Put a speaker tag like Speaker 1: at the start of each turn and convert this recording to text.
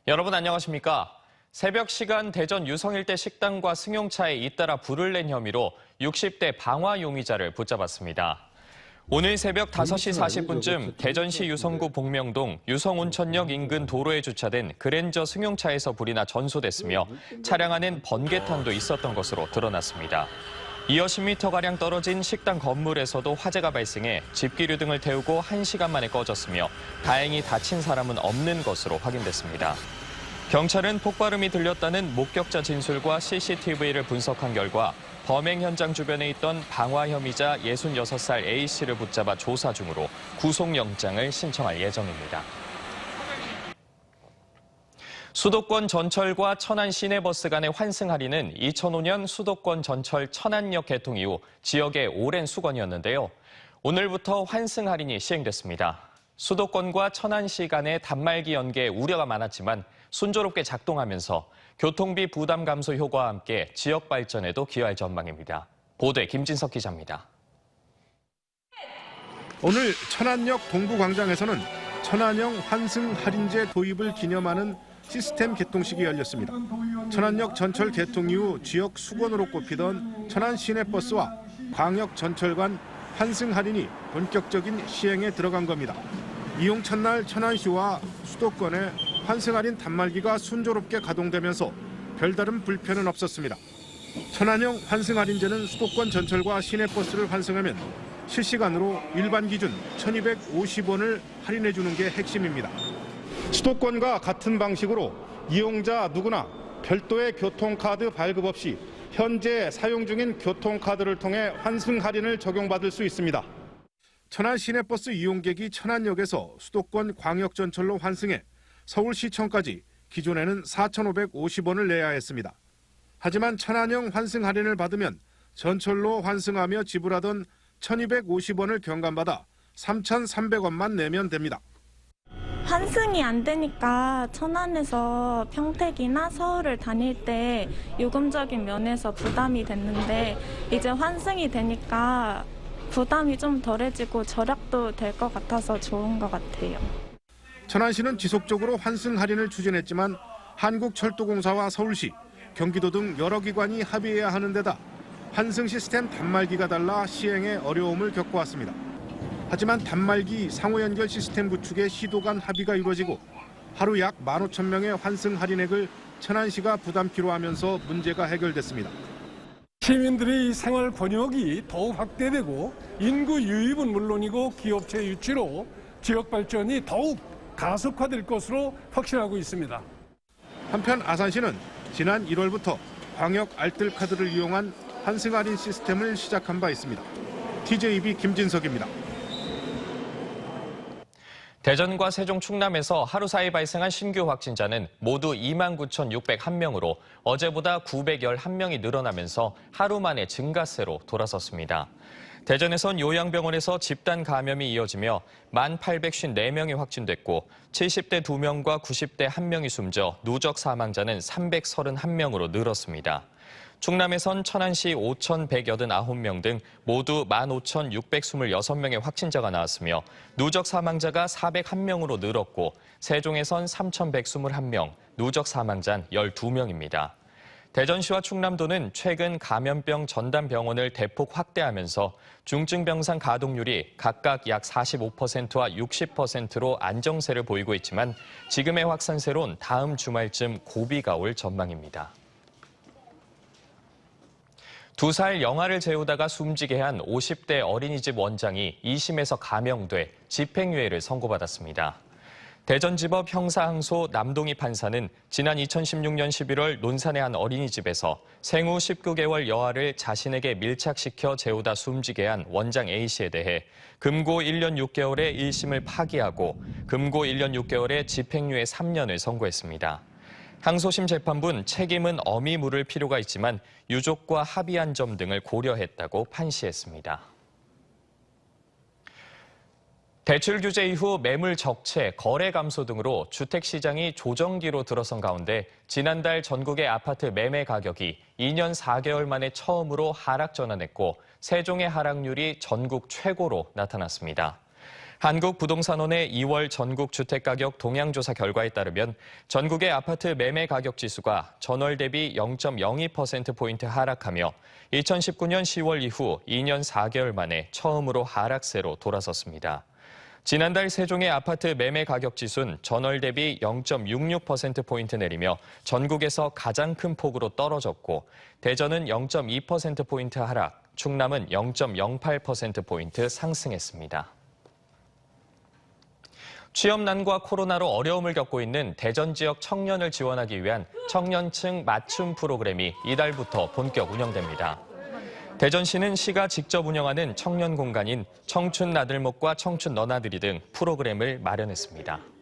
Speaker 1: 여러분 안녕하십니까? 새벽 시간 대전 유성 일대 식당과 승용차에 잇따라 불을 낸 혐의로 60대 방화 용의자를 붙잡았습니다. 오늘 새벽 5시 40분쯤 대전시 유성구 복명동 유성온천역 인근 도로에 주차된 그랜저 승용차에서 불이 나 전소됐으며 차량 안엔 번개탄도 있었던 것으로 드러났습니다. 이어 10m가량 떨어진 식당 건물에서도 화재가 발생해 집기류 등을 태우고 1시간 만에 꺼졌으며 다행히 다친 사람은 없는 것으로 확인됐습니다. 경찰은 폭발음이 들렸다는 목격자 진술과 CCTV를 분석한 결과 범행 현장 주변에 있던 방화 혐의자 66살 A씨를 붙잡아 조사 중으로 구속영장을 신청할 예정입니다. 수도권 전철과 천안 시내버스 간의 환승 할인은 2005년 수도권 전철 천안역 개통 이후 지역의 오랜 수건이었는데요. 오늘부터 환승 할인이 시행됐습니다. 수도권과 천안시 간의 단말기 연계에 우려가 많았지만 순조롭게 작동하면서 교통비 부담 감소 효과와 함께 지역 발전에도 기여할 전망입니다. 보도에 김진석 기자입니다.
Speaker 2: 오늘 천안역 동부광장에서는 천안형 환승 할인제 도입을 기념하는 시스템 개통식이 열렸습니다. 천안역 전철 개통 이후 지역 수건으로 꼽히던 천안 시내버스와 광역 전철 간 환승 할인이 본격적인 시행에 들어간 겁니다. 이용 첫날 천안시와 수도권의 환승 할인 단말기가 순조롭게 가동되면서 별다른 불편은 없었습니다. 천안형 환승 할인제는 수도권 전철과 시내버스를 환승하면 실시간으로 일반 기준 1,250원을 할인해 주는 게 핵심입니다. 수도권과 같은 방식으로 이용자 누구나 별도의 교통카드 발급 없이 현재 사용 중인 교통카드를 통해 환승 할인을 적용받을 수 있습니다. 천안 시내버스 이용객이 천안역에서 수도권 광역전철로 환승해 서울시청까지 기존에는 4,550원을 내야 했습니다. 하지만 천안형 환승 할인을 받으면 전철로 환승하며 지불하던 1,250원을 경감받아 3,300원만 내면 됩니다.
Speaker 3: 환승이 안 되니까 천안에서 평택이나 서울을 다닐 때 요금적인 면에서 부담이 됐는데 이제 환승이 되니까 부담이 좀 덜해지고 절약도 될 것 같아서 좋은 것 같아요.
Speaker 2: 천안시는 지속적으로 환승 할인을 추진했지만 한국철도공사와 서울시, 경기도 등 여러 기관이 합의해야 하는 데다 환승 시스템 단말기가 달라 시행에 어려움을 겪어왔습니다. 하지만 단말기 상호 연결 시스템 구축에 시도 간 합의가 이루어지고 하루 약 15,000명의 환승 할인액을 천안시가 부담키로 하면서 문제가 해결됐습니다.
Speaker 4: 시민들의 생활 권역이 더욱 확대되고 인구 유입은 물론이고 기업체 유치로 지역 발전이 더욱 가속화될 것으로 확신하고 있습니다.
Speaker 2: 한편 아산시는 지난 1월부터 광역 알뜰카드를 이용한 환승 할인 시스템을 시작한 바 있습니다. TJB 김진석입니다.
Speaker 1: 대전과 세종, 충남에서 하루 사이 발생한 신규 확진자는 모두 29,601명으로 어제보다 911명이 늘어나면서 하루 만에 증가세로 돌아섰습니다. 대전에선 요양병원에서 집단 감염이 이어지며 1,854명이 확진됐고 70대 2명과 90대 1명이 숨져 누적 사망자는 331명으로 늘었습니다. 충남에선 천안시 5,189명 등 모두 15,626명의 확진자가 나왔으며 누적 사망자가 401명으로 늘었고 세종에선 3,121명, 누적 사망자는 12명입니다. 대전시와 충남도는 최근 감염병 전담 병원을 대폭 확대하면서 중증병상 가동률이 각각 약 45%와 60%로 안정세를 보이고 있지만 지금의 확산세론 다음 주말쯤 고비가 올 전망입니다. 2살 영아를 재우다가 숨지게 한 50대 어린이집 원장이 2심에서 감형돼 집행유예를 선고받았습니다. 대전지법 형사항소 남동희 판사는 지난 2016년 11월 논산의 한 어린이집에서 생후 19개월 여아를 자신에게 밀착시켜 재우다 숨지게 한 원장 A씨에 대해 금고 1년 6개월의 1심을 파기하고 금고 1년 6개월의 집행유예 3년을 선고했습니다. 항소심 재판부는 책임은 엄히 물을 필요가 있지만 유족과 합의한 점 등을 고려했다고 판시했습니다. 대출 규제 이후 매물 적체, 거래 감소 등으로 주택시장이 조정기로 들어선 가운데 지난달 전국의 아파트 매매 가격이 2년 4개월 만에 처음으로 하락 전환했고 세종의 하락률이 전국 최고로 나타났습니다. 한국부동산원의 2월 전국 주택가격 동향조사 결과에 따르면 전국의 아파트 매매 가격 지수가 전월 대비 0.02%포인트 하락하며 2019년 10월 이후 2년 4개월 만에 처음으로 하락세로 돌아섰습니다. 지난달 세종의 아파트 매매 가격 지수는 전월 대비 0.66%포인트 내리며 전국에서 가장 큰 폭으로 떨어졌고 대전은 0.2%포인트 하락, 충남은 0.08%포인트 상승했습니다. 취업난과 코로나로 어려움을 겪고 있는 대전 지역 청년을 지원하기 위한 청년층 맞춤 프로그램이 이달부터 본격 운영됩니다. 대전시는 시가 직접 운영하는 청년 공간인 청춘 나들목과 청춘 너나들이 등 프로그램을 마련했습니다.